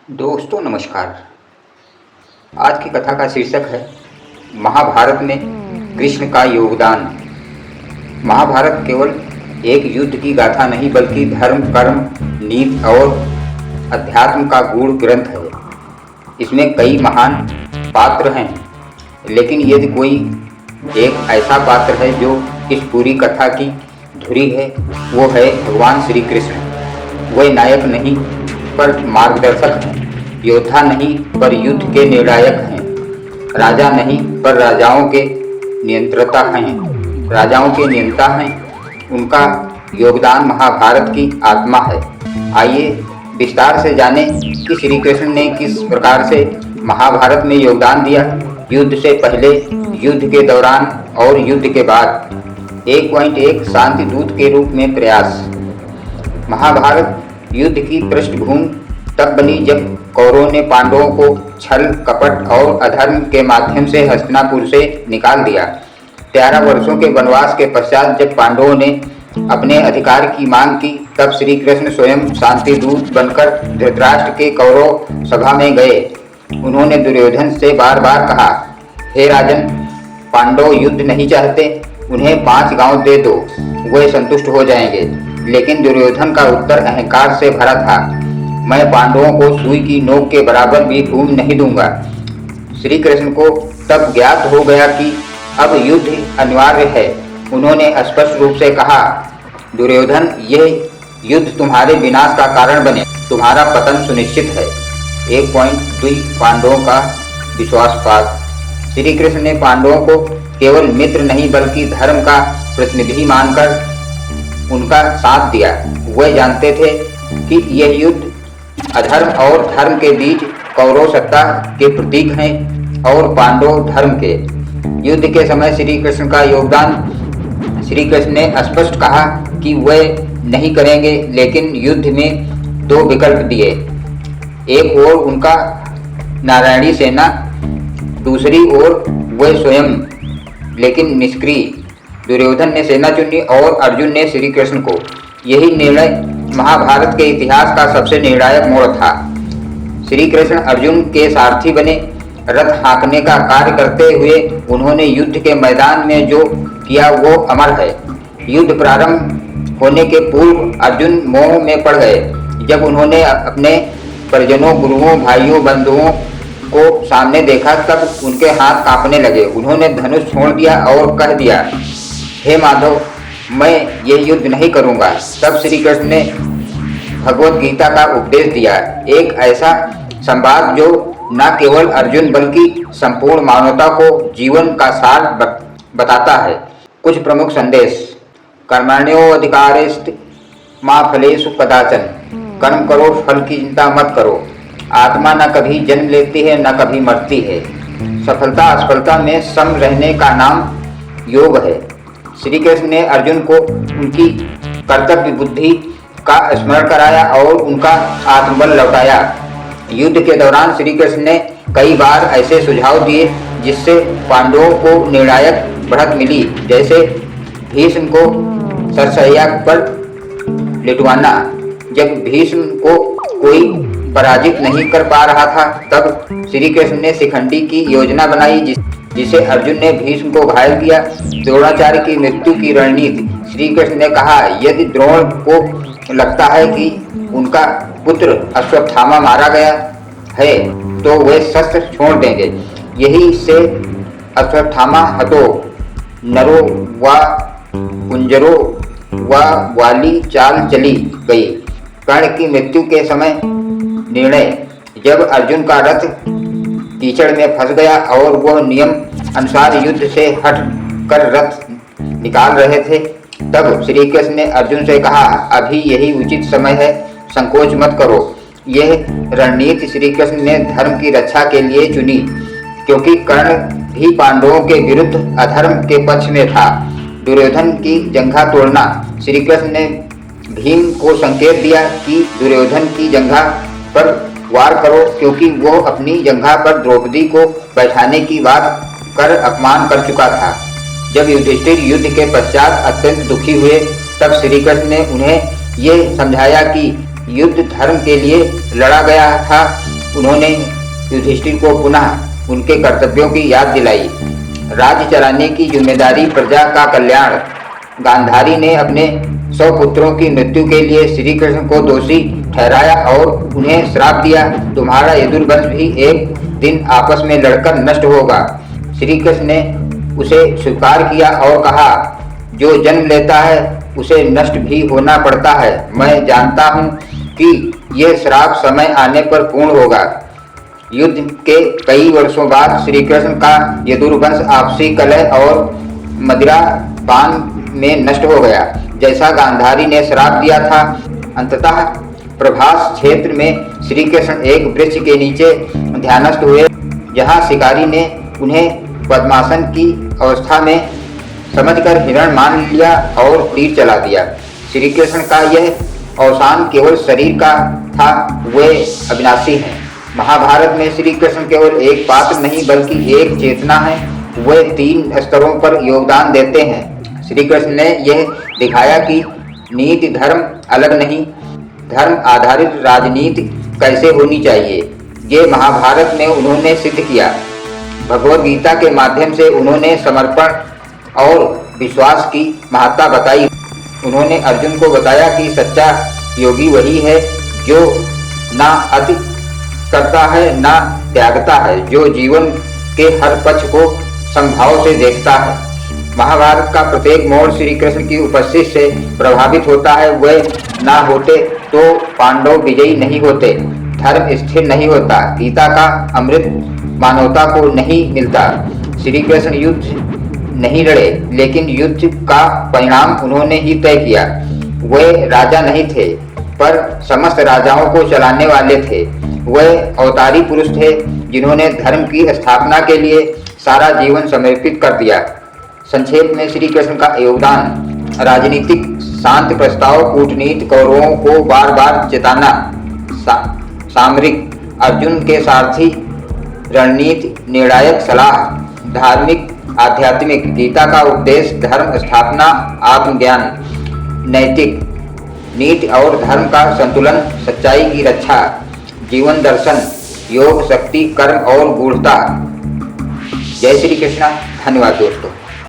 दोस्तों नमस्कार। आज की कथा का शीर्षक है महाभारत में कृष्ण का योगदान। महाभारत केवल एक युद्ध की गाथा नहीं बल्कि धर्म, कर्म, नीति और अध्यात्म का गूढ़ ग्रंथ है। इसमें कई महान पात्र हैं, लेकिन यदि कोई एक ऐसा पात्र है जो इस पूरी कथा की धुरी है, वो है भगवान श्री कृष्ण। वे नायक नहीं पर मार्गदर्शक हैं, योद्धा नहीं पर युद्ध के निर्णायक हैं, राजा नहीं पर राजाओं के नियंत्रता हैं, राजाओं के नियंता हैं। उनका योगदान महाभारत की आत्मा है। आइए विस्तार से जानें कि श्री कृष्ण ने किस प्रकार से महाभारत में योगदान दिया, युद्ध से पहले, युद्ध के दौरान और युद्ध के बाद। 1.1 शांति दूत के रूप में प्रयास। महाभारत युद्ध की पृष्ठभूमि तब बनी जब कौरवों ने पांडवों को छल, कपट और अधर्म के माध्यम से हस्तिनापुर से निकाल दिया। 13 वर्षों के वनवास के पश्चात जब पांडवों ने अपने अधिकार की मांग की, तब श्री कृष्ण स्वयं शांति दूत बनकर धृतराष्ट्र के कौरव सभा में गए। उन्होंने दुर्योधन से बार बार कहा, हे राजन, पांडव युद्ध नहीं चाहते, उन्हें 5 गांव दे दो, वे संतुष्ट हो जाएंगे। लेकिन दुर्योधन का उत्तर अहंकार से भरा था, मैं पांडवों को सुई की नोक के बराबर भी भूमि नहीं दूंगा। श्री कृष्ण को तब ज्ञात हो गया कि अब युद्ध अनिवार्य है। उन्होंने स्पष्ट रूप से कहा, दुर्योधन, यह युद्ध तुम्हारे विनाश का कारण बने, तुम्हारा पतन सुनिश्चित है। 1.2 पांडवों का विश्वासपात। श्री कृष्ण ने पांडवों को केवल मित्र नहीं बल्कि धर्म का प्रतिनिधि मानकर उनका साथ दिया। वे जानते थे कि यह युद्ध अधर्म और धर्म के बीच कौरव सत्ता के प्रतीक हैं और पांडव धर्म के। युद्ध के समय श्री कृष्ण का योगदान। श्री कृष्ण ने स्पष्ट कहा कि वे नहीं करेंगे, लेकिन युद्ध में 2 विकल्प दिए। एक ओर उनका नारायणी सेना, दूसरी ओर वे स्वयं, लेकिन निष्क्रिय। दुर्योधन ने सेना चुनी और अर्जुन ने श्री कृष्ण को। यही निर्णय महाभारत के इतिहास का सबसे निर्णायक मोड़ था। श्री कृष्ण अर्जुन के सारथी बने। रथ हाँकने का कार्य करते हुए उन्होंने युद्ध के मैदान में जो किया वो अमर है। युद्ध प्रारंभ होने के पूर्व अर्जुन मोह में पड़ गए। जब उन्होंने अपने परिजनों, गुरुओं, भाइयों, बंधुओं को सामने देखा, तब उनके हाथ कांपने लगे। उन्होंने धनुष छोड़ दिया और कह दिया, हे माधव, मैं ये युद्ध नहीं करूंगा। तब श्री कृष्ण ने भगवत गीता का उपदेश दिया, एक ऐसा संवाद जो न केवल अर्जुन बल्कि संपूर्ण मानवता को जीवन का सार बताता है। कुछ प्रमुख संदेश। कर्मण्योऽधिकारिस्ते मा फलेषु कदाचन। कर्म करो, फल की चिंता मत करो। आत्मा न कभी जन्म लेती है न कभी मरती है। सफलता असफलता में सम रहने का नाम योग है। श्री कृष्ण ने अर्जुन को उनकी कर्तव्य बुद्धि का स्मरण कराया और उनका आत्मबल लौटाया। युद्ध के दौरान श्री कृष्ण ने कई बार ऐसे सुझाव दिए जिससे पांडवों को निर्णायक बढ़त मिली, जैसे भीष्म को सरसैया पर लिटवाना। जब भीष्म को कोई पराजित नहीं कर पा रहा था, तब श्री कृष्ण ने शिखंडी की योजना बनाई जिसे अर्जुन ने भीष्म को घायल किया। द्रोणाचार्य की मृत्यु की रणनीति। श्री कृष्ण ने कहा, यदि द्रोण को लगता है कि उनका पुत्र अश्वत्थामा मारा गया है तो वे शस्त्र छोड़ देंगे। यही से अश्वत्थामा हतो नरो व कुंजरो व वाली चाल चली गई। कर्ण की मृत्यु के समय निर्णय। जब अर्जुन का रथ कीचड़ में फंस गया और वह नियम अनुसार युद्ध से हट कर रथ निकाल रहे थे, तब श्री कृष्ण ने अर्जुन से कहा, अभी यही उचित समय है, संकोच मत करो। यह रणनीति श्री कृष्ण ने धर्म की रक्षा के लिए चुनी, क्योंकि कर्ण भी पांडवों के विरुद्ध अधर्म के पक्ष में था। दुर्योधन की जंघा तोड़ना। श्री कृष्ण ने भीम को संकेत दिया कि दुर्योधन की जंघा पर वार करो, क्योंकि वो अपनी जंघा पर द्रौपदी को बैठाने की बात कर अपमान कर चुका था। जब युधिष्ठिर युद्ध के पश्चात अत्यंत दुखी हुए, तब श्री कृष्ण ने उन्हें ये समझाया कि युद्ध धर्म के लिए लड़ा गया था उन्होंने युधिष्ठिर को पुनः उनके कर्तव्यों की याद दिलाई। राज्य चलाने की जिम्मेदारी, प्रजा का कल्याण। गांधारी ने अपने 100 पुत्रों की मृत्यु के लिए श्री कृष्ण को दोषी ठहराया और उन्हें श्राप दिया, तुम्हारा यदुर्वंश भी एक दिन आपस में लड़कर नष्ट होगा। श्री कृष्ण ने उसे स्वीकार किया और कहा, जो जन्म लेता है उसे नष्ट भी होना पड़ता है। मैं जानता हूँ कि यह श्राप समय आने पर पूर्ण होगा। युद्ध के कई वर्षों बाद श्री कृष्ण का यदुर्वंश आपसी कलह और मदिरा पान में नष्ट हो गया, जैसा गांधारी ने श्राप दिया था। अंततः प्रभास क्षेत्र में श्री कृष्ण एक वृक्ष के नीचे ध्यानस्थ हुए, जहाँ शिकारी ने उन्हें पद्मासन की अवस्था में समझकर हिरण मान लिया और तीर चला दिया। श्री कृष्ण का यह अवसान केवल शरीर का था, वे अविनाशी हैं। महाभारत में श्री कृष्ण केवल एक पात्र नहीं बल्कि एक चेतना है। वे 3 स्तरों पर योगदान देते हैं। श्री कृष्ण ने यह दिखाया कि नीति धर्म अलग नहीं, धर्म आधारित राजनीति कैसे होनी चाहिए, ये महाभारत में उन्होंने सिद्ध किया। भगवद गीता के माध्यम से उन्होंने समर्पण और विश्वास की महत्ता बताई। उन्होंने अर्जुन को बताया कि सच्चा योगी वही है जो ना अति करता है ना त्यागता है, जो जीवन के हर पक्ष को समभाव से देखता है। महाभारत का प्रत्येक मोड़ श्री कृष्ण की उपस्थिति से प्रभावित होता है। वे ना होते तो पांडव विजयी नहीं होते, धर्म स्थिर नहीं होता, गीता का अमृत मानवता को नहीं मिलता। श्री कृष्ण युद्ध नहीं लड़े, लेकिन युद्ध का परिणाम उन्होंने ही तय किया। वे राजा नहीं थे, पर समस्त राजाओं को चलाने वाले थे। वे अवतारी पुरुष थे जिन्होंने धर्म की स्थापना के लिए सारा जीवन समर्पित कर दिया। संक्षेप में श्री कृष्ण का योगदान: राजनीतिक शांति प्रस्ताव, कूटनीति, कौरवों को बार बार चेताना, सामरिक अर्जुन के सारथी, रणनीति निर्णायक सलाह, धार्मिक आध्यात्मिक गीता का उपदेश, धर्म स्थापना, आत्मज्ञान, नैतिक नीति और धर्म का संतुलन, सच्चाई की रक्षा, जीवन दर्शन, योग, शक्ति, कर्म और गूढ़ता। जय श्री कृष्ण। धन्यवाद दोस्तों।